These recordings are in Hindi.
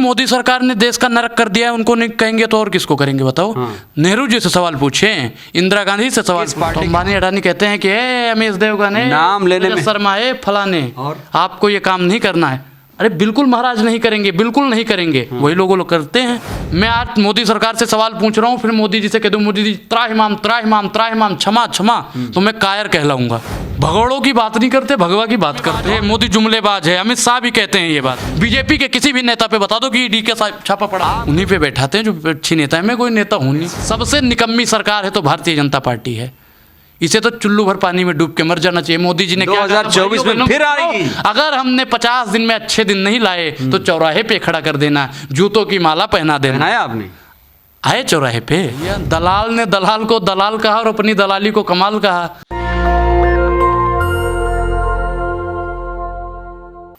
मोदी सरकार ने देश का नरक कर दिया है, उनको नहीं कहेंगे तो और किसको करेंगे बताओ। नेहरू जी से सवाल पूछे, इंदिरा गांधी से सवाल पूछे। अंबानी अडानी कहते हैं कि रमेश देवगन है, नाम लेने में शर्मा है, फलाने, और आपको ये काम नहीं करना है। अरे बिल्कुल महाराज नहीं करेंगे, बिल्कुल नहीं करेंगे। वही लोग करते हैं। मैं आज मोदी सरकार से सवाल पूछ रहा हूँ, फिर मोदी जी से कह दूँ मोदी जी त्राहिमाम त्राहिमाम त्राहिमाम क्षमा क्षमा, तो मैं कायर कहलाऊंगा। भगोड़ों की बात नहीं करते, भगवा की बात करते हैं। मोदी जुमलेबाज है, अमित शाह भी कहते हैं ये बात। बीजेपी के किसी भी नेता पे बता दो कि डी के छापा पड़ा, उन्हीं पे बैठाते हैं जो अच्छी नेता है। मैं कोई नेता हूँ नहीं। सबसे निकम्मी सरकार है तो भारतीय जनता पार्टी है। इसे तो चुल्लू भर पानी में डूब के मर जाना चाहिए। मोदी जी ने 2024 में फिर आएगी। अगर हमने 50 दिन में अच्छे दिन नहीं लाए तो चौराहे पे खड़ा कर देना, जूतों की माला पहना देना। आपने आए चौराहे पे, दलाल ने दलाल को दलाल कहा और अपनी दलाली को कमाल कहा।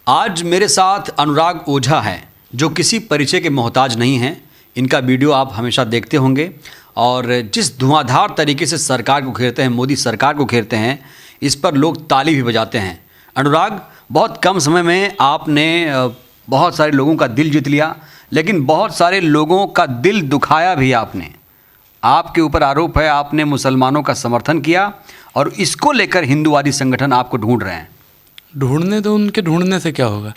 आज मेरे साथ अनुराग ओझा हैं, जो किसी परिचय के मोहताज नहीं हैं। इनका वीडियो आप हमेशा देखते होंगे और जिस धुआंधार तरीके से सरकार को घेरते हैं, मोदी सरकार को घेरते हैं, इस पर लोग ताली भी बजाते हैं। अनुराग, बहुत कम समय में आपने बहुत सारे लोगों का दिल जीत लिया, लेकिन बहुत सारे लोगों का दिल दुखाया भी आपने। आपके ऊपर आरोप है आपने मुसलमानों का समर्थन किया और इसको लेकर हिंदूवादी संगठन आपको ढूंढ रहे हैं। ढूंढने दो, उनके ढूंढने से क्या होगा।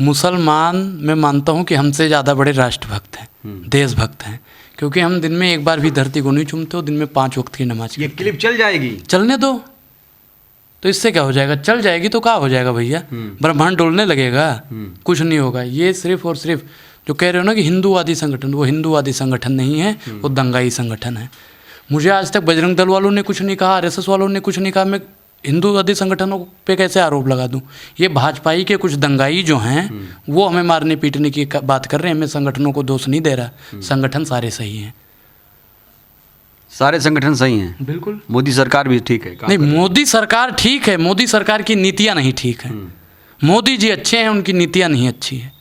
मुसलमान, मैं मानता हूँ कि हमसे ज़्यादा बड़े राष्ट्रभक्त हैं, देशभक्त हैं, क्योंकि हम दिन में एक बार भी धरती को नहीं चूमते हो, दिन में 5 वक्त की नमाज। ये क्लिप चल जाएगी, चलने दो, तो इससे क्या हो जाएगा। चल जाएगी तो क्या हो जाएगा भैया, ब्रह्मांड डोलने लगेगा, कुछ नहीं होगा। ये सिर्फ और सिर्फ जो कह रहे हो ना कि हिंदूवादी संगठन, वो हिंदूवादी संगठन नहीं है, वो दंगाई संगठन है। मुझे आज तक बजरंग दल वालों ने कुछ नहीं कहा, RSS वालों ने कुछ नहीं कहा। मैं हिंदूवादी संगठनों पे कैसे आरोप लगा दूं। ये भाजपाई के कुछ दंगाई जो हैं वो हमें मारने पीटने की बात कर रहे हैं। मैं संगठनों को दोष नहीं दे रहा, संगठन सारे सही हैं, सारे संगठन सही हैं। बिल्कुल। मोदी सरकार भी ठीक है। नहीं, मोदी सरकार ठीक है, मोदी सरकार की नीतियाँ नहीं ठीक है। मोदी जी अच्छे हैं, उनकी नीतियाँ नहीं अच्छी है।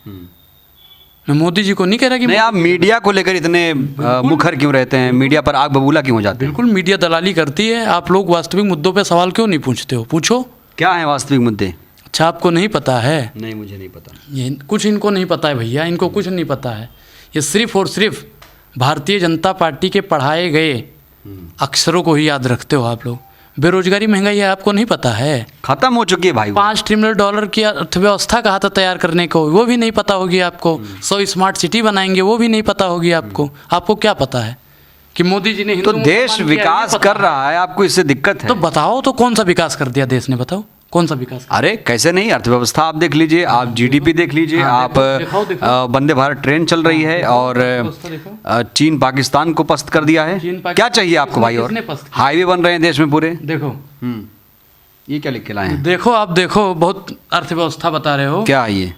मैं मोदी जी को नहीं कह रहा कि नहीं, आप मीडिया को लेकर इतने मुखर क्यों रहते हैं, मीडिया पर आग बबूला क्यों हो जाते हैं? बिल्कुल, मीडिया दलाली करती है। आप लोग वास्तविक मुद्दों पे सवाल क्यों नहीं पूछते हो? पूछो, क्या है वास्तविक मुद्दे। अच्छा, आपको नहीं पता है? नहीं, मुझे नहीं पता। ये कुछ इनको नहीं पता है भैया, इनको कुछ नहीं पता है। ये सिर्फ और सिर्फ भारतीय जनता पार्टी के पढ़ाए गए अक्षरों को ही याद रखते हो आप लोग। बेरोजगारी, महंगाई है, आपको नहीं पता है? खत्म हो चुकी है भाई। $5 ट्रिलियन की अर्थव्यवस्था कहा था तैयार करने को, वो भी नहीं पता होगी आपको। 100 स्मार्ट सिटी बनाएंगे, वो भी नहीं पता होगी आपको। आपको क्या पता है कि मोदी जी ने तो देश विकास कर रहा है, आपको इससे दिक्कत है? तो बताओ, तो कौन सा विकास कर दिया देश ने, बताओ कौन सा विकास? अरे कैसे नहीं, अर्थव्यवस्था आप देख लीजिए, आप GDP देख लीजिए, आप वंदे भारत ट्रेन चल रही है और चीन पाकिस्तान को पस्त कर दिया है। क्या चाहिए आपको भाई? और हाईवे बन रहे हैं देश में पूरे। देखो ये क्या लिख के लाए हैं? देखो, आप देखो, बहुत अर्थव्यवस्था बता रहे हो। क्या है ये?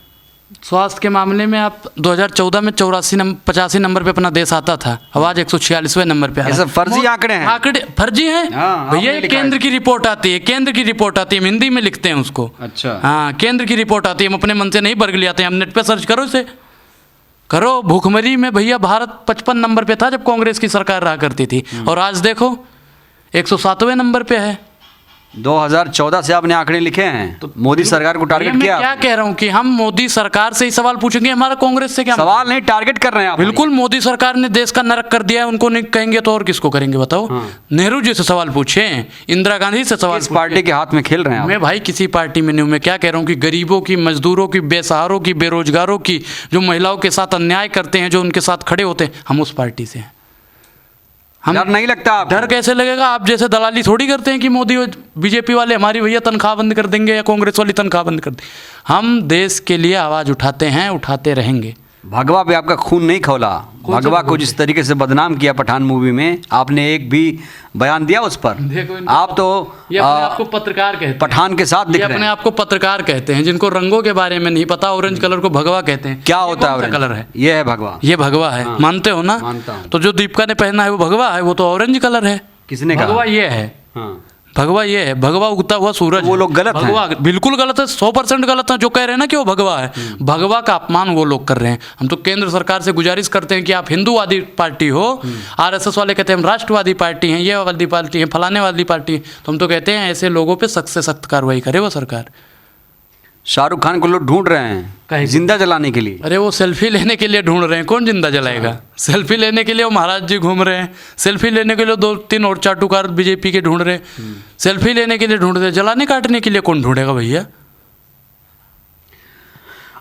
स्वास्थ्य के मामले में आप 2014 में 85 नंबर पे अपना देश आता था, आवाज 146वें नंबर पे। ये सब फर्जी आंकड़े हैं। आंकड़े फर्जी हैं भैया। केंद्र की रिपोर्ट आती है, केंद्र की रिपोर्ट आती है, हम हिंदी में लिखते हैं उसको। अच्छा, हाँ, केंद्र की रिपोर्ट आती है, हम अपने मन से नहीं बरगल आते हैं। हम नेट पे सर्च करो, इसे करो। भूखमरी में भैया भारत 55 नंबर पे था जब कांग्रेस की सरकार रहा करती थी, और आज देखो 107वें नंबर पे है। 2014 से आपने आंकड़े लिखे हैं, तो मोदी सरकार को टारगेट किया। क्या कह रहा हूँ कि हम मोदी सरकार से ही सवाल पूछेंगे, हमारा कांग्रेस से क्या सवाल नहीं, टारगेट कर रहे हैं आप। बिल्कुल, मोदी सरकार ने देश का नरक कर दिया है, उनको नहीं कहेंगे तो और किसको करेंगे बताओ। नेहरू जी से सवाल पूछे, इंदिरा गांधी से सवाल। किस पार्टी के हाथ में खेल रहे हैं? मैं भाई किसी पार्टी में नहीं हूँ। मैं क्या कह रहा हूँ कि गरीबों की, मजदूरों की, बेसहारों की, बेरोजगारों की, जो महिलाओं के साथ अन्याय करते हैं, जो उनके साथ खड़े होते हैं, हम उस पार्टी से हैं। हम डर नहीं लगता आप? डर कैसे लगेगा? आप जैसे दलाली थोड़ी करते हैं कि मोदी बीजेपी वाले हमारी भैया तनख्वाह बंद कर देंगे या कांग्रेस वाली तनख्वाह बंद कर देंगे। हम देश के लिए आवाज़ उठाते हैं, उठाते रहेंगे। भगवा पे आपका खून नहीं खौला। भगवा को जिस तरीके से बदनाम किया पठान मूवी में, आपने एक भी बयान दिया उस पर? आप तो ये अपने आपको पत्रकार कहते हैं, पठान के साथ दिख रहे हैं। अपने आपको पत्रकार कहते हैं, जिनको रंगों के बारे में नहीं पता। ऑरेंज कलर को भगवा कहते हैं। क्या होता है? कलर है ये है भगवा। ये भगवा है। हाँ, मानते हो ना? मानता हूं। तो जो दीपिका ने पहना है वो भगवा है, वो तो ऑरेंज कलर है। किसने कहा? भगवा ये है। हाँ, भगवा ये है, भगवा उगता हुआ सूरज। तो वो लोग गलत हैं। भगवा बिल्कुल गलत है, 100% गलत है जो कह रहे हैं ना कि वो भगवा है। भगवा का अपमान वो लोग कर रहे हैं। हम तो केंद्र सरकार से गुजारिश करते हैं कि आप हिंदूवादी पार्टी हो। RSS वाले कहते हैं हम राष्ट्रवादी पार्टी हैं, ये वाली पार्टी है, फलाने वाली पार्टी है। तो हम तो कहते हैं ऐसे लोगों पर सख्त से सख्त कार्रवाई करे वो सरकार। शाहरुख खान को लोग ढूंढ रहे कहीं हैं पे? जिंदा जलाने के लिए। अरे वो सेल्फी लेने के लिए ढूंढ रहे हैं, कौन जिंदा जलाएगा? सेल्फी लेने के लिए वो महाराज जी घूम रहे हैं, सेल्फी लेने के लिए 2-3 और चाटुकार बीजेपी के ढूंढ रहे हैं, सेल्फी लेने के लिए ढूंढ रहे हैं, जलाने काटने के लिए कौन ढूंढेगा भैया?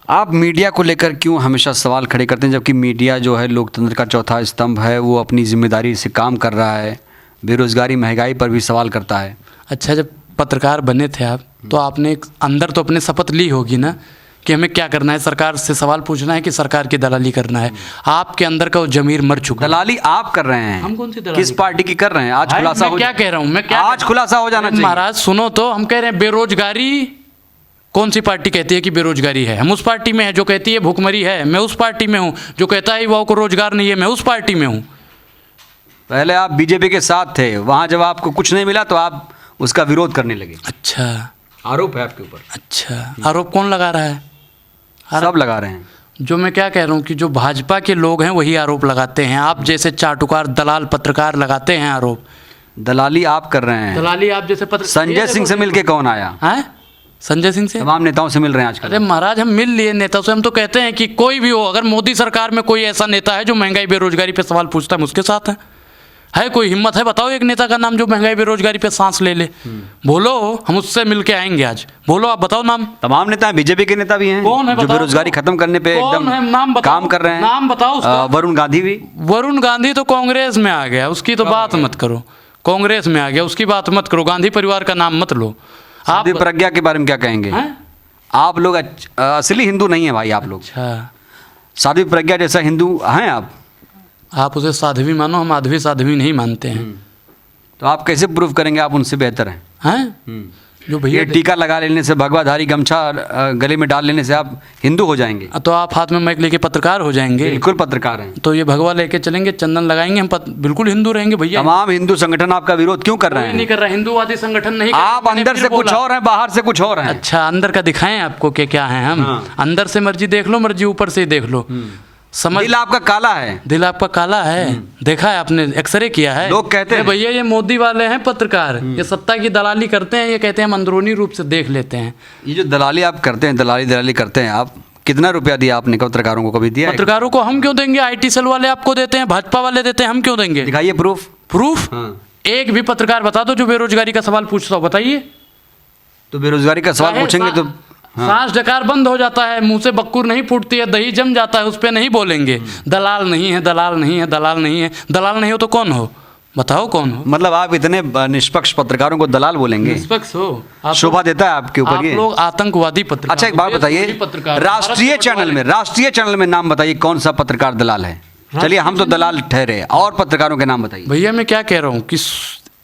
आप मीडिया को लेकर क्यों हमेशा सवाल खड़े करते हैं, जबकि मीडिया जो है लोकतंत्र का चौथा स्तंभ है, वो अपनी जिम्मेदारी से काम कर रहा है, बेरोजगारी महंगाई पर भी सवाल करता है। अच्छा, जब पत्रकार बने थे आप, तो आपने अंदर तो अपने शपथ ली होगी ना कि हमें क्या करना है, सरकार से सवाल पूछना है कि सरकार की दलाली करना है। आपके अंदर का वो जमीर मर चुका है। दलाली आप कर रहे हैं। हम कौन सी दलाली किस पार्टी की कर रहे हैं? आज भाई, खुलासा मैं हो क्या कह रहा हूँ, मैं क्या आज खुलासा हो जाना चाहिए। महाराज सुनो तो, हम कह रहे हैं बेरोजगारी कौन सी पार्टी कहती है कि बेरोजगारी है? हम उस पार्टी में है जो कहती है भूखमरी है, मैं उस पार्टी में हूँ। जो कहता है युवाओं को रोजगार नहीं है, मैं उस पार्टी में हूँ। पहले आप बीजेपी के साथ थे, वहां जब आपको कुछ नहीं मिला तो आप उसका विरोध करने लगे। अच्छा, आरोप है आपके ऊपर। अच्छा, आरोप कौन लगा रहा है? सब लगा रहे हैं। जो मैं क्या कह रहा हूँ कि जो भाजपा के लोग हैं वही आरोप लगाते हैं, आप जैसे चाटुकार दलाल पत्रकार लगाते हैं आरोप। दलाली आप कर रहे हैं। दलाली आप जैसे संजय सिंह से मिलके कौन आया? हैं? संजय सिंह से? तमाम नेताओं से मिल रहे हैं आजकल। अरे महाराज, हम मिल लिए नेताओं से। हम तो कहते हैं कि कोई भी हो, अगर मोदी सरकार में कोई ऐसा नेता है जो महंगाई बेरोजगारी पे सवाल पूछता है, हम उसके साथ है कोई हिम्मत है? बताओ एक नेता का नाम जो महंगाई बेरोजगारी पे सांस ले ले। बोलो, हम उससे मिल के आएंगे आज। बोलो, आप बताओ नाम। तमाम नेता हैं, बीजेपी के नेता भी हैं। कौन है जो बताओ? बेरोजगारी खत्म करने पे कौन एकदम है? नाम बताओ। काम कर रहे हैं। नाम बताओ उसका। वरुण गांधी भी। वरुण गांधी तो कांग्रेस में आ गया, उसकी तो बात मत करो। कांग्रेस में आ गया, उसकी बात मत करो। गांधी परिवार का नाम मत लो आप। साध्वी प्रज्ञा के बारे में क्या कहेंगे? हैं? आप लोग असली हिंदू नहीं है भाई। आप लोग अच्छा, साध्वी प्रज्ञा जैसा हिंदू हैं आप उसे साध्वी मानो, हम आध्वी साध्वी नहीं मानते हैं। तो आप कैसे प्रूव करेंगे आप उनसे बेहतर हैं? हैं? जो ये भैया टीका लगा लेने से, भगवाधारी गमछा गले में डाल लेने से आप हिंदू हो जाएंगे? तो आप हाथ में माइक लेके पत्रकार हो जाएंगे। बिल्कुल पत्रकार हैं। तो ये भगवा लेके चलेंगे, चंदन लगाएंगे, हम बिल्कुल हिंदू रहेंगे भैया। तमाम हिंदू संगठन आपका विरोध क्यों कर रहे कोई नहीं हैं? कर रहा, हिंदूवादी संगठन नहीं कर रहा। आप मैंने अंदर फिर से कुछ बोला। और हैं, बाहर से कुछ और हैं। अच्छा, अंदर का दिखाएं आपको कि क्या है हम? हाँ। अंदर से मर्जी देख लो, मर्जी ऊपर से ही देख लो। समझ, दिल आपका काला है। दिल आपका काला है। देखा है आपने? एक्सरे किया है? लोग कहते हैं भैया ये मोदी वाले हैं पत्रकार, ये सत्ता की दलाली करते हैं। ये कहते हैं हम अंदरूनी रूप से देख लेते हैं। ये जो दलाली आप करते हैं, दलाली करते हैं आप, कितना रुपया दिया आपने पत्रकारों को? कभी दिया है? पत्रकारों को हम क्यों देंगे? IT सेल वाले आपको देते हैं, भाजपा वाले देते हैं, हम क्यों देंगे? दिखाइए प्रूफ। प्रूफ? हाँ। एक भी पत्रकार बता दो जो बेरोजगारी का सवाल पूछता हो, बताइए। तो बेरोजगारी का सवाल पूछेंगे तो सांस डकार बंद हो जाता है, मुंह से बक्कुर नहीं फूटती है, दही जम जाता है, उस पर नहीं बोलेंगे। दलाल नहीं है, दलाल नहीं है, दलाल नहीं है। दलाल नहीं हो तो कौन हो? बताओ कौन हो? मतलब आप इतने निष्पक्ष पत्रकारों को दलाल बोलेंगे? निष्पक्ष हो आप? शोभा देता है आपके ऊपर आप ये? लोग आतंकवादी पत्रकार। अच्छा, एक बात बताइए, राष्ट्रीय चैनल में नाम बताइए कौन सा पत्रकार दलाल है? चलिए, हम तो दलाल ठहरे, और पत्रकारों के नाम बताइए। भैया मैं क्या कह रहा हूँ कि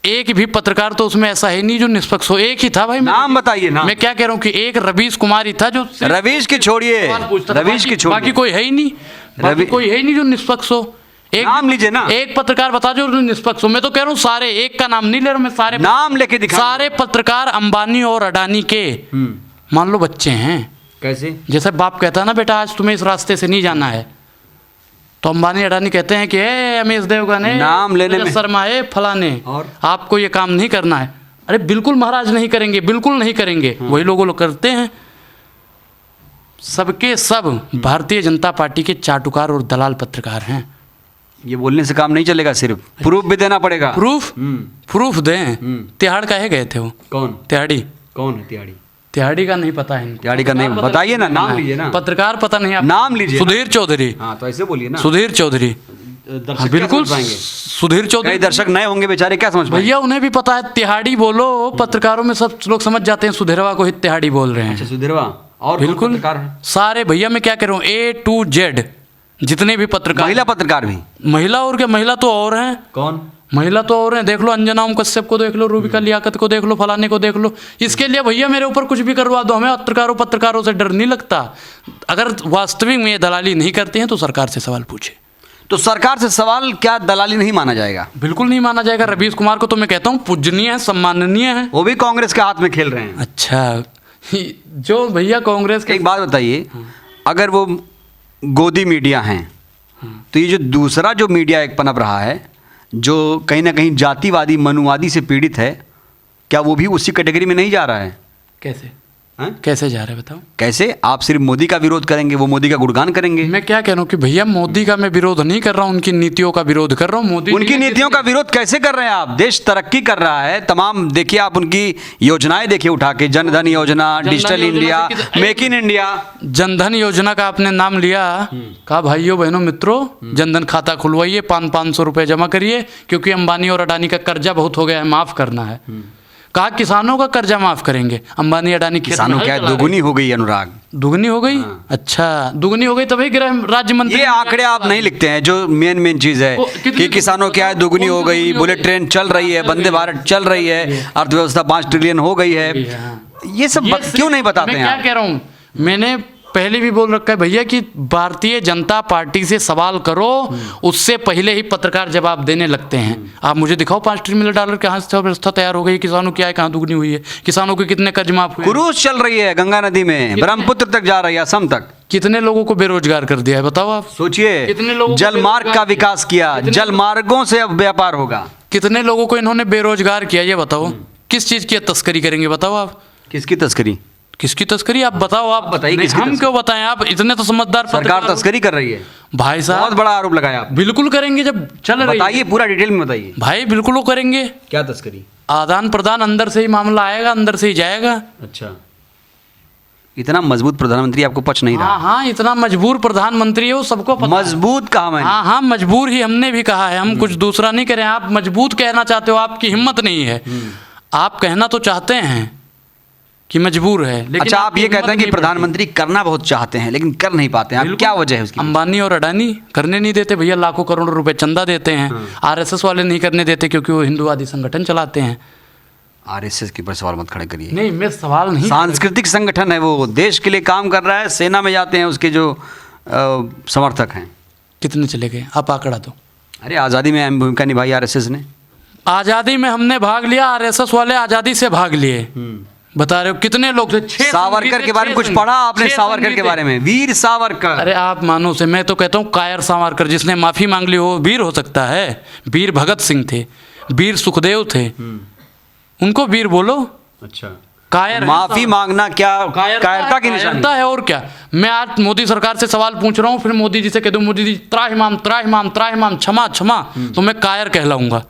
एक भी पत्रकार तो उसमें ऐसा है नहीं जो निष्पक्ष हो। एक ही था भाई। नाम बताइए ना। मैं क्या कह रहा हूँ कि एक रवीश कुमार ही था जो रवीश की छोड़िए, रवीश की छोड़िए, बाकी कोई है ही नहीं। बाकी कोई है ही नहीं जो निष्पक्ष हो। एक नाम लीजिए ना। एक पत्रकार बता जो निष्पक्ष हो। मैं तो कह रहा हूँ सारे, एक का नाम नहीं ले रहा मैं, सारे नाम लेके दिखा। सारे पत्रकार अंबानी और अडानी के मान लो बच्चे हैं। कैसे? जैसे बाप कहता है ना, बेटा आज तुम्हें इस रास्ते से नहीं जाना है, तो अंबानी अडानी कहते हैं कि अमेश देवगन है, नाम लेने में शर्मा है, फलाने, और आपको ये काम नहीं करना है। अरे बिल्कुल महाराज नहीं करेंगे, बिल्कुल नहीं करेंगे। वही लोग करते हैं। सबके सब भारतीय जनता पार्टी के चाटुकार और दलाल पत्रकार हैं। ये बोलने से काम नहीं चलेगा, सिर्फ प्रूफ भी देना पड़ेगा। प्रूफ? प्रूफ दें। तिहाड़ काहे गए थे वो? कौन? तिहाड़ी। कौन है तिहाड़ी? तिहाड़ी का नहीं पता है। तिहाड़ी का नहीं बताइए ना, नाम लीजिए ना। पत्रकार पता नहीं आप? नाम लीजिए। सुधीर चौधरी। हाँ, तो ऐसे बोलिए ना। सुधीर चौधरी। दर्शक बिल्कुल क्या समझ पाएंगे? सुधीर चौधरी। कई दर्शक नए होंगे बेचारे, क्या समझ पाएंगे? भैया उन्हें भी पता है। तिहाड़ी बोलो, पत्रकारों में सब लोग समझ जाते हैं सुधीरवा को ही तिहाड़ी बोल रहे हैं। अच्छा, सुधीरवा। और बिल्कुल पत्रकार हैं? सारे भैया मैं क्या कह रहा हूँ, A to Z जितने भी पत्रकार। महिला पत्रकार भी? महिला और क्या, महिला तो और हैं। कौन? महिला तो और हैं, देख लो अंजना ओम कश्यप को देख लो, रूबिका लियाकत को देख लो, फलाने को देख लो। इसके लिए भैया मेरे ऊपर कुछ भी करवा दो, हमें पत्रकारों से डर नहीं लगता। अगर वास्तविक में ये दलाली नहीं करते हैं तो सरकार से सवाल पूछे। तो सरकार से सवाल क्या दलाली नहीं माना जाएगा? बिल्कुल नहीं माना जाएगा। रवीश कुमार को तो मैं कहता हूँ पूजनीय है, सम्माननीय है। वो भी कांग्रेस के हाथ में खेल रहे हैं। अच्छा, जो भैया कांग्रेस के एक बात बताइए, अगर वो गोदी मीडिया हैं, तो ये जो दूसरा जो मीडिया एक पनप रहा है, जो कहीं ना कहीं जातिवादी मनुवादी से पीड़ित है, क्या वो भी उसी कैटेगरी में नहीं जा रहा है? कैसे? हैं? कैसे जा रहे हैं बताओ? कैसे? आप सिर्फ मोदी का विरोध करेंगे, वो मोदी का गुणगान करेंगे। मैं क्या कह रहा हूँ कि भैया मोदी का मैं विरोध नहीं कर रहा हूँ, उनकी नीतियों का विरोध कर रहा हूँ। मोदी उनकी नीतियों का विरोध कैसे कर रहे हैं आप? देश तरक्की कर रहा है, तमाम देखिए आप उनकी योजनाएं देखिए उठा के, जनधन योजना, digital India, make in India. Jan Dhan योजना का आपने नाम लिया, कहा भाइयों बहनों मित्रों जनधन खाता खुलवाइए, 500 रुपये जमा करिए, क्योंकि अंबानी और अडानी का कर्जा बहुत हो गया है, माफ़ करना है। कहा किसानों का कर्जा माफ़ करेंगे, अंबानी अडानी किसानों क्या दुगुनी हो गई अनुराग? दुगनी हो गई? अच्छा दुगनी हो गई तभी गृह राज्य मंत्री। ये आंकड़े आप नहीं लिखते हैं, जो मेन चीज है कि किसानों क्या है दुगनी हो गई, बुलेट ट्रेन चल रही है, वंदे भारत चल रही है, अर्थव्यवस्था 5 ट्रिलियन हो गई है। ये सब क्यों नहीं बताते हैं? मैं क्या कह रहा हूँ, मैंने पहले भी बोल रखा है भैया कि भारतीय जनता पार्टी से सवाल करो, उससे पहले ही पत्रकार जवाब देने लगते हैं। आप मुझे दिखाओ $5 ट्रिलियन कहाँ से व्यवस्था तैयार हो गई, किसानों की आय कहाँ दुगनी हुई है, किसानों के कितने कर्ज माफ हुए? क्रूज चल रही है गंगा नदी में, ब्रह्मपुत्र तक जा रही है, असम तक। कितने लोगों को बेरोजगार कर दिया है बताओ आप? सोचिए, कितने लोगों को जल मार्ग का विकास किया, जल मार्गों से अब व्यापार होगा। कितने लोगों को इन्होंने बेरोजगार किया ये बताओ? किस चीज़ की तस्करी करेंगे बताओ आप? किसकी तस्करी? किसकी तस्करी आप बताओ? आप बताइए नहीं, किसकी हम क्यों बताएं? आप इतने तो समझदार सरकार पत्रकार हो। तस्करी कर रही है भाई साहब, बहुत बड़ा आरोप लगाया आप। बिल्कुल करेंगे जब चल रही है। बताइए पूरा डिटेल में बताइए भाई बिल्कुल वो करेंगे। क्या तस्करी? आदान प्रदान अंदर से ही मामला आएगा, अंदर से ही जाएगा। अच्छा, इतना मजबूत प्रधानमंत्री आपको पच नहीं रहा? हाँ हाँ, इतना मजबूर प्रधानमंत्री है वो, सबको पता है। मजबूत कहा मैंने? हाँ हाँ, मजबूर ही हमने भी कहा है, हम कुछ दूसरा नहीं करें। आप मजबूत कहना चाहते हो, आपकी हिम्मत नहीं है। आप कहना तो चाहते हैं कि मजबूर है, लेकिन अच्छा, आप आपकी ये कहते हैं हिम्मत कि नहीं प्रधानमंत्री करना बहुत चाहते हैं लेकिन कर नहीं पाते हैं। क्या वजह है उसकी? अंबानी और अडानी करने नहीं देते भैया, लाखों करोड़ों रुपए चंदा देते हैं। आरएसएस वाले नहीं करने देते क्योंकि वो हिंदूवादी संगठन चलाते हैं। आरएसएस के ऊपर सवाल मत खड़े करिए। नहीं, मैं सवाल नहीं, सांस्कृतिक संगठन है वो, देश के लिए काम कर रहा है, सेना में जाते हैं उसके जो समर्थक हैं। कितने चले गए आप आंकड़ा दो। अरे आज़ादी में अहम भूमिका निभाई आरएसएस ने। आज़ादी में हमने भाग लिया, आरएसएस वाले आज़ादी से भाग लिए। बता रहे हो कितने लोग थे? 6 सावरकर के बारे में कुछ पढ़ा आपने? सावरकर के बारे में, वीर सावरकर। अरे आप मानो से, मैं तो कहता हूँ कायर सावरकर, जिसने माफी मांग ली हो वीर हो सकता है? वीर भगत सिंह थे, वीर सुखदेव थे, उनको वीर बोलो। अच्छा, कायर माफी मांगना क्या कायरता की निशानी है? और क्या? मैं आज मोदी सरकार से सवाल पूछ रहा हूँ, फिर मोदी जी से कह दूँ मोदी जी त्राहिमाम त्राहिमाम त्राहिमाम क्षमा क्षमा, तो मैं कायर कहलाऊंगा,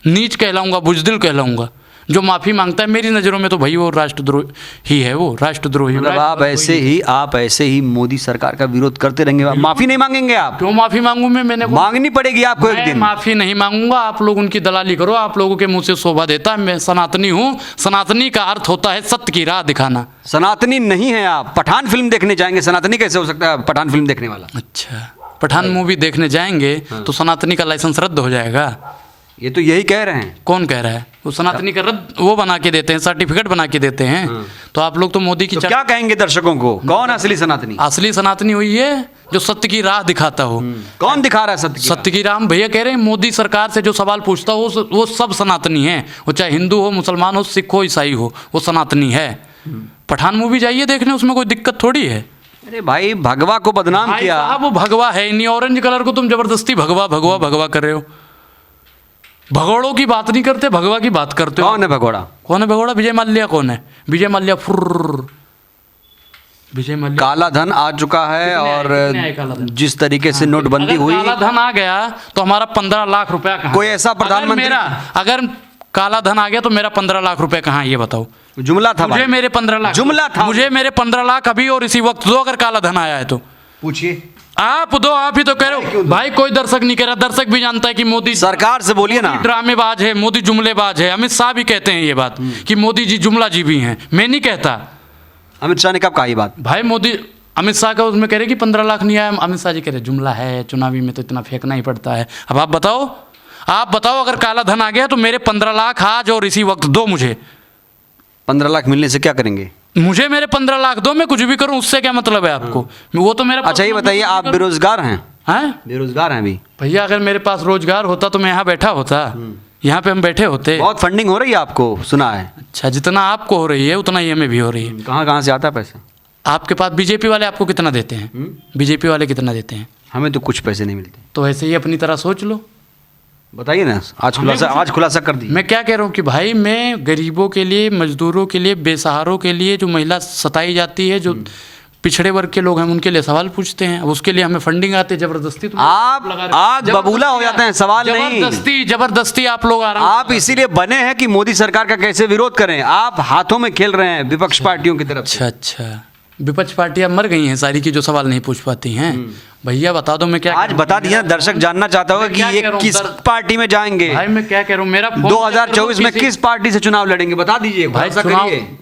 नीच कहलाऊंगा, बुजदिल कहलाऊंगा। जो माफी मांगता है मेरी नज़रों में तो भाई वो राष्ट्रद्रोही ही है, वो राष्ट्रद्रोही। मतलब आप ऐसे ही मोदी सरकार का विरोध करते रहेंगे, माफी नहीं मांगेंगे आप? क्यों माफी मांगू मैंने मांगनी पड़ेगी आपको एक दिन। माफी नहीं मांगूंगा, आप लोग उनकी दलाली करो, आप लोगों के मुंह से शोभा देता है। मैं सनातनी हूँ, सनातनी का अर्थ होता है सत्य की राह दिखाना। सनातनी नहीं है आप। पठान फिल्म देखने जाएंगे, सनातनी कैसे हो सकता है पठान फिल्म देखने वाला? अच्छा, पठान मूवी देखने जाएंगे तो सनातनी का लाइसेंस रद्द हो जाएगा? ये तो यही कह रहे हैं। कौन कह रहा है? वो सनातनी का रद्द वो बना के देते हैं, सर्टिफिकेट बना के देते हैं। तो आप लोग तो मोदी की तो क्या कहेंगे दर्शकों को? कौन असली सनातनी? असली सनातनी हुई है जो सत्य की राह दिखाता हो। कौन दिखा रहा है सत्य की? सत्य की राह भैया कह रहे हैं। मोदी सरकार से जो सवाल पूछता हो वो सब सनातनी है, वो चाहे हिंदू हो, मुसलमान हो, सिख हो, ईसाई हो, वो सनातनी है। पठान मूवी जाइए देखने, उसमें कोई दिक्कत थोड़ी है। अरे भाई, भगवा को बदनाम किया। वो भगवा है नहीं, ऑरेंज कलर को तुम जबरदस्ती भगवा भगवा भगवा कर रहे हो। भगोड़ों की बात नहीं करते, भगवा की बात करते हो। कौन है भगोड़ा? कौन है भगोड़ा? विजय माल्या कौन है? विजय माल्या विजय माल्या। काला धन आ चुका है और जिस तरीके से नोटबंदी हुई, काला धन आ गया तो हमारा 15 लाख रुपया कहाँ? कोई ऐसा प्रधानमंत्री? अगर काला धन आ गया तो मेरा 15 लाख रुपया कहाँ, ये बताओ? जुमला था मुझे मेरे 15 लाख जुमला था। मुझे मेरे 15 लाख अभी और इसी वक्त दो, अगर काला धन आया है तो। पूछिए, आप दो, आप ही तो कह रहे हो भाई। कोई दर्शक नहीं कह रहा, दर्शक भी जानता है कि मोदी सरकार से बोलिए ना। ड्रामेबाज है, मोदी जुमलेबाज है। अमित शाह भी कहते हैं ये बात कि मोदी जी जुमला जी भी हैं। मैं नहीं कहता। अमित शाह ने कब कहा ये बात? भाई मोदी अमित शाह का उसमें कह रहे कि 15 लाख नहीं आया, अमित शाह जी कह रहे जुमला है, चुनावी में तो इतना फेंकना ही पड़ता है। अब आप बताओ अगर काला धन आ गया तो मेरे 15 लाख आज और इसी वक्त दो मुझे। 15 लाख मिलने से क्या करेंगे? मुझे मेरे 15 लाख दो, मैं कुछ भी करूं, उससे क्या मतलब है आपको? वो तो मेरा। अच्छा ये बताइए, आप बेरोजगार हैं? हैं? बेरोजगार हैं अभी? भैया अगर मेरे पास रोजगार होता तो मैं यहाँ बैठा होता, यहाँ पे हम बैठे होते। बहुत फंडिंग हो रही है आपको, सुना है। अच्छा, जितना आपको हो रही है उतना ही हमें भी हो रही है। कहाँ से आता है पैसा आपके पास? बीजेपी वाले आपको कितना देते हैं? बीजेपी वाले कितना देते हैं? हमें तो कुछ पैसे नहीं मिलते। तो ऐसे ही अपनी तरह सोच लो। बताइए ना, आज खुलासा कर दी। मैं क्या कह रहा हूँ कि भाई मैं गरीबों के लिए, मजदूरों के लिए, बेसहारों के लिए, जो महिला सताई जाती है, जो पिछड़े वर्ग के लोग हैं, उनके लिए सवाल पूछते हैं। अब उसके लिए हमें फंडिंग आती है जबरदस्ती। आप आग बबूला हो जाते हैं, सवाल नहीं। जबरदस्ती आप लोग आ रहे हैं। आप इसीलिए बने हैं कि मोदी सरकार का कैसे विरोध करें। आप हाथों में खेल रहे हैं विपक्ष पार्टियों की तरफ से। अच्छा, विपक्ष पार्टियां मर गई हैं सारी की, जो सवाल नहीं पूछ पाती हैं। भैया बता दो मैं क्या आज बता दिया, दर्शक जानना चाहता होगा कि ये किस पार्टी में जाएंगे। भाई मैं क्या कह रहा हूँ, मेरा 2024 में किस पार्टी से चुनाव लड़ेंगे, बता दीजिए भाई।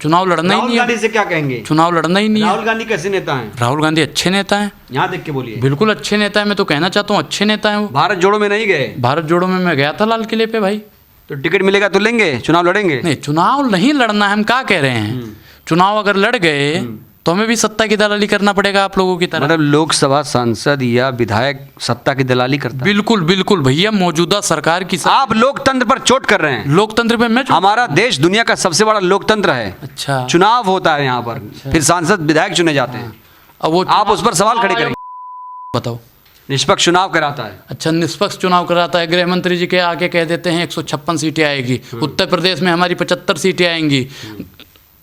चुनाव लड़ना ही नहीं है। राहुल गांधी से क्या कहेंगे? चुनाव लड़ना ही नहीं है। राहुल गांधी कैसे नेता हैं? राहुल गांधी अच्छे नेता हैं। यहाँ देख के बोलिए। बिल्कुल अच्छे नेता है, मैं तो कहना चाहता हूँ अच्छे नेता है वो। भारत जोड़ो में नहीं गए? भारत जोड़ो में मैं गया था लाल किले पे भाई। तो टिकट मिलेगा तो लेंगे, चुनाव लड़ेंगे? नहीं, चुनाव नहीं लड़ना है, हम क्या कह रहे हैं। चुनाव अगर लड़ गए तो हमें भी सत्ता की दलाली करना पड़ेगा आप लोगों की तरह। मतलब लोकसभा सांसद या विधायक सत्ता की दलाली करता है? बिल्कुल बिल्कुल भैया, मौजूदा सरकार की आप लोकतंत्र पर चोट कर रहे हैं। लोकतंत्र पे मैं हमारा देश दुनिया का सबसे बड़ा लोकतंत्र है। अच्छा, चुनाव होता है यहाँ पर, फिर सांसद विधायक चुने जाते हैं। अब वो आप उस पर सवाल खड़े करेंगे? बताओ। निष्पक्ष चुनाव कराता है। अच्छा, निष्पक्ष चुनाव कराता है। गृह मंत्री जी के आके कह देते हैं 156 सीटें आएगी। उत्तर प्रदेश में हमारी 75 सीटें आएंगी,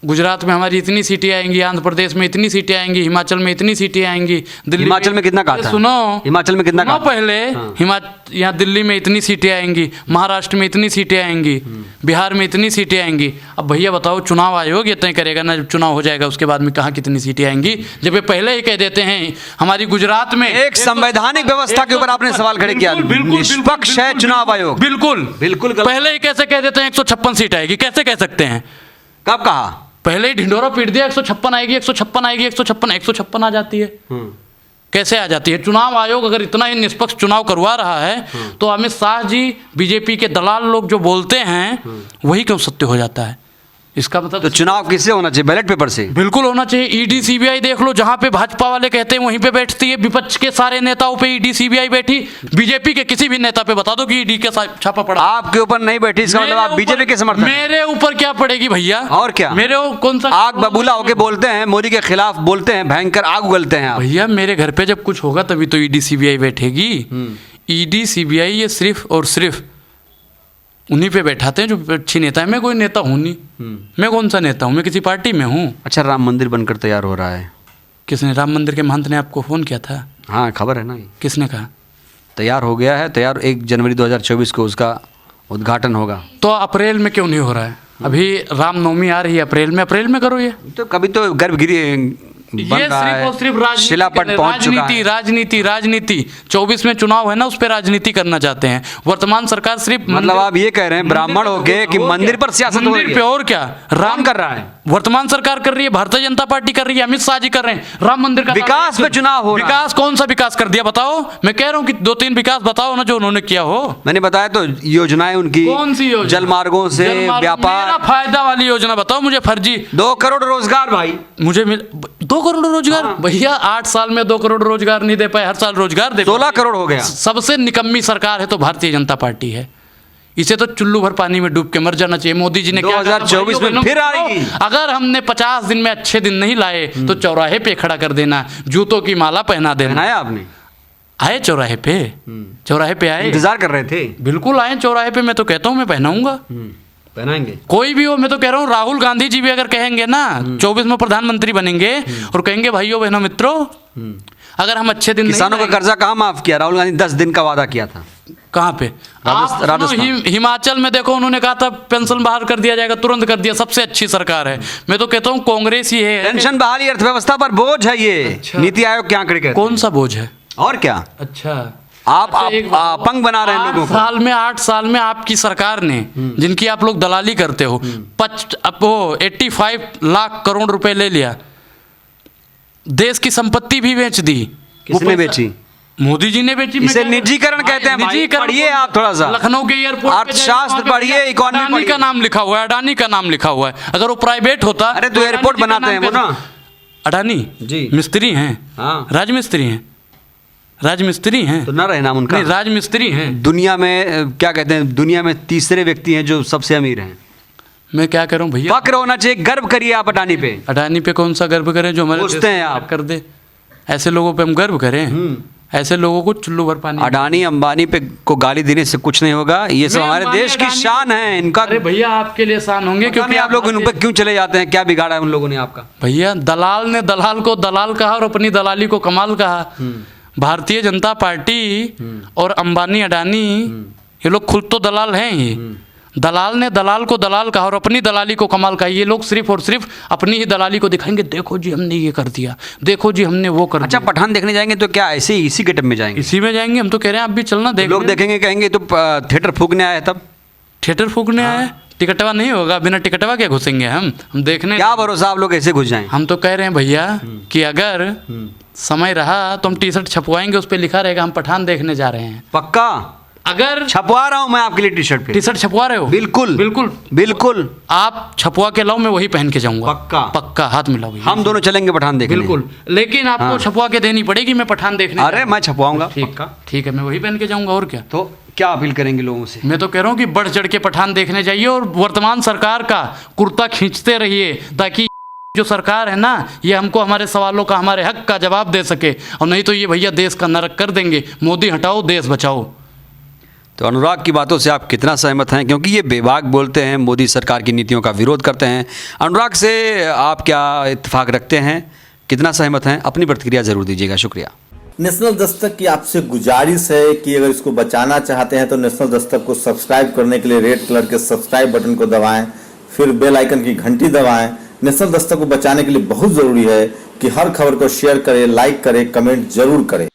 गुजरात में हमारी इतनी सीटें आएंगी, आंध्र प्रदेश में इतनी सीटें आएंगी, हिमाचल में इतनी सीटें आएंगी, दिल्ली हिमाचल में कितना कहा था? सुनो, हिमाचल में कितना कहा पहले? यहाँ दिल्ली में इतनी सीटें आएंगी, महाराष्ट्र में इतनी सीटें आएंगी, बिहार में इतनी सीटें आएंगी। अब भैया बताओ, चुनाव आयोग ये तय करेगा ना, जब चुनाव हो जाएगा उसके बाद में कहाँ कितनी सीटें आएंगी, जब ये पहले ही कह देते हैं हमारी गुजरात में। एक संवैधानिक व्यवस्था के ऊपर आपने सवाल खड़े किया। निष्पक्ष है चुनाव आयोग। बिल्कुल बिल्कुल पहले ही कैसे कह देते हैं 156 सीट आएगी? कैसे कह सकते हैं? कब कहा? पहले ही ढिंडोरा पीट दिया, 156 आएगी, 156 आएगी, 156 आ जाती है। कैसे आ जाती है? चुनाव आयोग अगर इतना ही निष्पक्ष चुनाव करवा रहा है तो अमित शाह जी, बीजेपी के दलाल लोग जो बोलते हैं वही क्यों सत्य हो जाता है? इसका मतलब तो चुनाव किससे होना चाहिए? बैलेट पेपर से? बिल्कुल होना चाहिए। ईडी सीबीआई देख लो, जहां पे भाजपा वाले कहते हैं वहीं पे बैठती है। विपक्ष के सारे नेताओं पे ईडी सीबीआई बैठी, बीजेपी के किसी भी नेता पे बता दो कि ईडी का छापा पड़ा। आपके ऊपर नहीं बैठी, इसका मतलब आप बीजेपी के समर्थक? मेरे ऊपर क्या पड़ेगी भैया? और क्या? मेरे कौन सा आग बबूला होके बोलते हैं, मोदी के खिलाफ बोलते हैं, भयंकर आग उगलते हैं भैया। मेरे घर पे जब कुछ होगा तभी तो ईडी सीबीआई बैठेगी। ईडी सीबीआई ये सिर्फ और सिर्फ उन्हीं पे बैठाते हैं जो अच्छी नेता है। मैं कोई नेता हूँ नहीं। मैं कौन सा नेता हूँ? मैं किसी पार्टी में हूँ। अच्छा, राम मंदिर बनकर तैयार हो रहा है। किसने? राम मंदिर के महंत ने आपको फ़ोन किया था? हाँ, खबर है ना। किसने कहा? तैयार हो गया है, तैयार 1 जनवरी 2024 को उसका उद्घाटन होगा। तो अप्रैल में क्यों नहीं हो रहा है? अभी रामनवमी आ रही है अप्रैल में करो ये। तो कभी तो गर्भगृह ये सिर्फ और सिर्फ शिलापट पहुंच चुका है। राजनीति 24 में चुनाव है ना, उस पर राजनीति करना चाहते हैं वर्तमान सरकार। सिर्फ मतलब आप ये कह रहे हैं ब्राह्मण हो गए कि मंदिर पर सियासत हो रही है? और क्या राम कर रहा है? वर्तमान सरकार कर रही है, भारतीय जनता पार्टी कर रही है, अमित शाह जी कर रहे हैं। राम मंदिर का विकास पे चुनाव हो रहा है। विकास कौन सा विकास कर दिया बताओ? मैं कह रहा हूँ कि 2-3 विकास बताओ ना जो उन्होंने किया हो। मैंने बताया तो, योजनाएं उनकी। कौन सी योजना? जल मार्गों से व्यापार, फायदा वाली योजना बताओ मुझे। फर्जी 2 करोड़ रोजगार भाई मुझे 2 करोड़ रोजगार? भैया 8 साल में 2 करोड़ रोजगार नहीं दे पाए, हर साल रोजगार दे। 16 करोड़ हो गया। सबसे निकम्मी सरकार है तो भारतीय जनता पार्टी है। इसे तो चुल्लू भर पानी में डूब के मर जाना चाहिए। मोदी जी ने 2024 में फिर आएगी। अगर हमने 50 दिन में अच्छे दिन नहीं लाए तो चौराहे पे खड़ा कर देना, जूतों की माला पहना देना। पहनाया आपने? आए चौराहे पे? चौराहे पे आए, इंतजार कर रहे थे? बिल्कुल आए चौराहे पे। मैं तो कहता हूँ मैं पहनाऊंगा। पहनाएंगे कोई भी हो। मैं तो कह रहा हूँ राहुल गांधी जी भी अगर कहेंगे ना 24 में प्रधानमंत्री बनेंगे और कहेंगे भाइयों बहनों मित्रों, अगर हम अच्छे दिन किसानों का कर्जा कहाँ माफ किया? राहुल गांधी 10 दिन का वादा किया था। कहाँ पे? राजस्थान। हिमाचल में देखो, उन्होंने कहा था पेंशन बहाल कर दिया जाएगा, तुरंत कर दिया। सबसे अच्छी सरकार है। मैं तो कहता हूँ कांग्रेस ही है। पेंशन बहाली अर्थव्यवस्था पर बोझ है ये। अच्छा। नीति आयोग क्या आंकड़े? कौन सा बोझ है? और क्या? अच्छा, आप अपंग बना रहे हैं लोगों को। 8 साल में आपकी सरकार ने, जिनकी आप लोग दलाली करते हो, 85 लाख करोड़ रुपए ले लिया। देश की संपत्ति भी बेच दी। किसने बेची? मोदी जी ने बेची। इसे निजीकरण कहते हैं भाई। पढ़िए आप थोड़ा सा, लखनऊ के एयरपोर्ट अर्थशास्त्र पढ़िए, इकोनॉमी पढ़िए। का नाम लिखा हुआ है, अडानी का नाम लिखा हुआ है। अगर वो प्राइवेट होता। अरे तो एयरपोर्ट बनाते हैं वो ना, अडानी जी। मिस्त्री हैं, राजमिस्त्री हैं। राजमिस्त्री हैं तो ना रहे नाम उनका। नहीं, राजमिस्त्री हैं। दुनिया में क्या कहते हैं, दुनिया में तीसरे व्यक्ति हैं जो सबसे अमीर हैं। मैं क्या कह रहा हूँ भैया, फक्र होना चाहिए। गर्व करिए आप अडानी पे। अडानी पे कौन सा गर्व करें जो हमारे पूछते हैं आप? कर दे। ऐसे लोगों पे हम गर्व करें? ऐसे लोगों को चुल्लू भर पानी। अडानी अंबानी पे को गाली देने से कुछ नहीं होगा, ये सब मैं हमारे अंबानी, देश की अडानी शान है इनका। अरे भैया आपके लिए शान होंगे क्योंकि आप लोग उन पर क्यों चले जाते हैं, क्या बिगाड़ा है उन लोगों ने आपका? भैया दलाल ने दलाल को दलाल कहा और अपनी दलाली को कमाल कहा। भारतीय जनता पार्टी और अंबानी अडानी ये लोग खुद तो दलाल हैं ही। दलाल ने दलाल को दलाल कहा और अपनी दलाली को कमाल कहा। ये लोग सिर्फ और सिर्फ अपनी ही दलाली को दिखाएंगे, देखो जी हमने ये कर दिया, देखो जी हमने वो कर अच्छा, दिया। पठान देखने जाएंगे तो क्या ऐसे ही इसी गेटअप में जाएंगे? इसी में जाएंगे, हम तो कह रहे हैं आप भी चलना देख। लोग देखेंगे कहेंगे तो थिएटर फूकने आया है, तब थिएटर फूकने आए, टिकटवा नहीं होगा, बिना टिकटवा क्या घुसेंगे हम देखने। क्या भरोसा आप लोग ऐसे घुस जाएं? हम तो कह रहे हैं भैया कि अगर समय रहा तो हम टी शर्ट छपवाएंगे, उस पर लिखा रहेगा हम पठान देखने जा रहे हैं। पक्का अगर छपवा रहा हूं मैं आपके लिए टी शर्ट पे। टी शर्ट छपवा रहे हो? बिल्कुल बिल्कुल बिल्कुल। आप छपवा के लाओ, मैं वही पहन के जाऊंगा। पक्का पक्का, हाथ मिलाओ भैया। हम दोनों चलेंगे पठान देखने। बिल्कुल, लेकिन आपको हाँ। छपवा के देनी पड़ेगी, मैं पठान देखने। अरे मैं छपवाऊंगा। ठीक है, मैं वही पहन के जाऊंगा और क्या। तो क्या अपील करेंगे लोगों से? मैं तो कह रहा हूँ कि बढ़ चढ़ के पठान देखने जाइए और वर्तमान सरकार का कुर्ता खींचते रहिए, ताकि जो सरकार है ना ये हमको हमारे सवालों का, हमारे हक का जवाब दे सके। और नहीं तो ये भैया देश का नरक कर देंगे। मोदी हटाओ, देश बचाओ। तो अनुराग की बातों से आप कितना सहमत हैं? क्योंकि ये बेबाक बोलते हैं, मोदी सरकार की नीतियों का विरोध करते हैं। अनुराग से आप क्या इत्तेफाक रखते हैं, कितना सहमत हैं? अपनी प्रतिक्रिया ज़रूर दीजिएगा। शुक्रिया। नेशनल दस्तक की आपसे गुजारिश है कि अगर इसको बचाना चाहते हैं तो नेशनल दस्तक को सब्सक्राइब करने के लिए रेड कलर के सब्सक्राइब बटन को दबाएं, फिर बेल आइकन की घंटी दबाएं। नेशनल दस्तक को बचाने के लिए बहुत ज़रूरी है कि हर खबर को शेयर करें, लाइक करें, कमेंट जरूर करें।